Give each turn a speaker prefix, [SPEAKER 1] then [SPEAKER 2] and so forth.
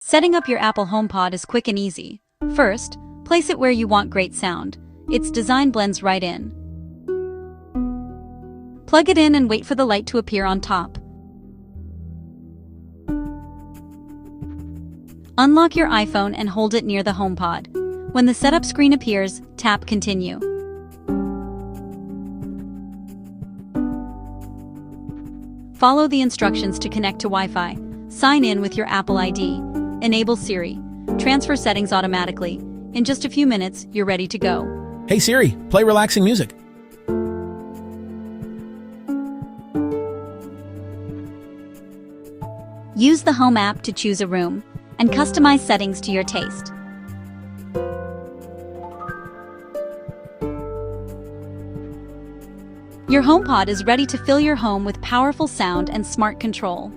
[SPEAKER 1] Setting up your Apple HomePod is quick and easy. First, place it where you want great sound. Its design blends right in. Plug it in and wait for the light to appear on top. Unlock your iPhone and hold it near the HomePod. When the setup screen appears, tap Continue. Follow the instructions to connect to Wi-Fi. Sign in with your Apple ID. Enable Siri. Transfer settings automatically. In just a few minutes, you're ready to go.
[SPEAKER 2] Hey Siri, play relaxing music.
[SPEAKER 1] Use the Home app to choose a room and customize settings to your taste. Your HomePod is ready to fill your home with powerful sound and smart control.